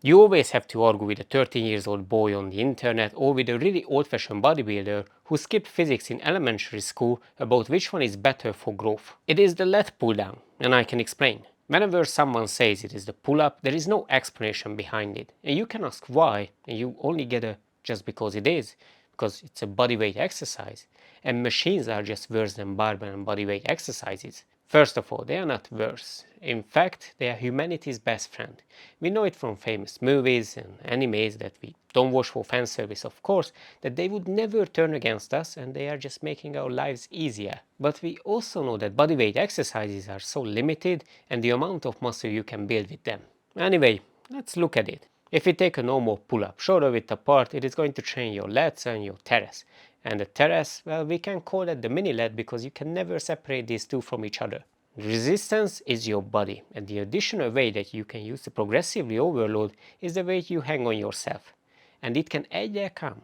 You always have to argue with a 13-year-old boy on the internet or with a really old-fashioned bodybuilder who skipped physics in elementary school about which one is better for growth. It is the lat pull-down, and I can explain. Whenever someone says it is the pull-up, there is no explanation behind it, and you can ask why, and you only get a just because it is, because it's a bodyweight exercise, and machines are just worse than barbell and bodyweight exercises. First of all, they are not worse. In fact, they are humanity's best friend. We know it from famous movies and animes that we don't watch for fan service, of course, that they would never turn against us and they are just making our lives easier. But we also know that bodyweight exercises are so limited and the amount of muscle you can build with them. Anyway, let's look at it. If we take a normal pull-up, shoulder width apart, it is going to train your lats and your teres. And the teres, well, we can call it the mini lat because you can never separate these two from each other. Resistance is your body, and the additional weight that you can use to progressively overload is the weight you hang on yourself. And it can either come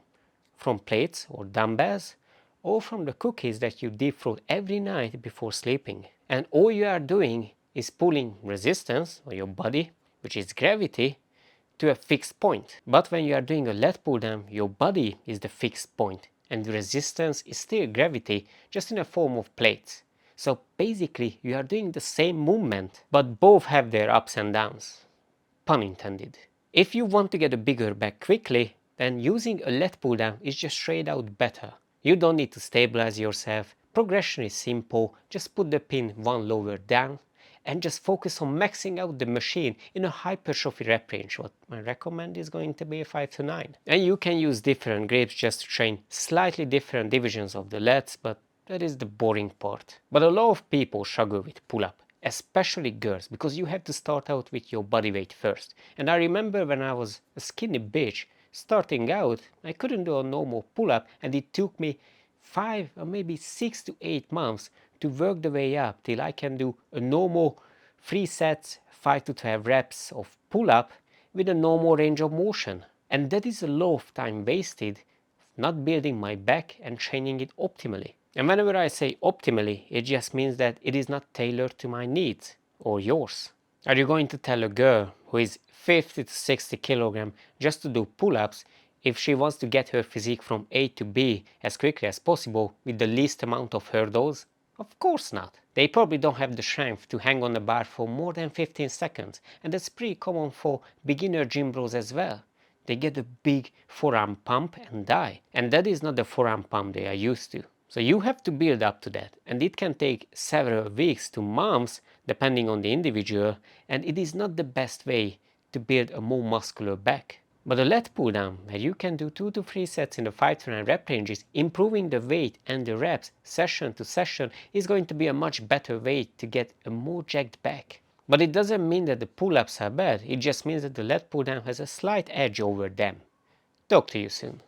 from plates or dumbbells, or from the cookies that you deep throat every night before sleeping. And all you are doing is pulling resistance, or your body, which is gravity, to a fixed point. But when you are doing a lat pull down, your body is the fixed point, and the resistance is still gravity, just in a form of plates. So basically, you are doing the same movement, but both have their ups and downs. Pun intended. If you want to get a bigger back quickly, then using a lat pull down is just straight out better. You don't need to stabilize yourself. Progression is simple. Just put the pin one lower down and just focus on maxing out the machine in a hypertrophy rep range. What I recommend is going to be a 5 to 9. And you can use different grips just to train slightly different divisions of the lats, but that is the boring part. But a lot of people struggle with pull-up, especially girls, because you have to start out with your body weight first. And I remember when I was a skinny bitch, starting out, I couldn't do a normal pull-up, and it took me 5 or maybe 6 to 8 months to work the way up till I can do a normal 3 sets, 5 to 12 reps of pull-up with a normal range of motion. And that is a lot of time wasted not building my back and training it optimally. And whenever I say optimally, it just means that it is not tailored to my needs or yours. Are you going to tell a girl who is 50 to 60 kilograms just to do pull-ups if she wants to get her physique from A to B as quickly as possible with the least amount of hurdles? Of course not. They probably don't have the strength to hang on the bar for more than 15 seconds, and that's pretty common for beginner gym bros as well. They get a big forearm pump and die, and that is not the forearm pump they are used to. So you have to build up to that, and it can take several weeks to months depending on the individual, and it is not the best way to build a more muscular back. But a lat pull down, where you can do 2 to 3 sets in the 5 to 9 rep ranges, improving the weight and the reps session to session is going to be a much better way to get a more jacked back. But it doesn't mean that the pull-ups are bad, it just means that the lat pull down has a slight edge over them. Talk to you soon.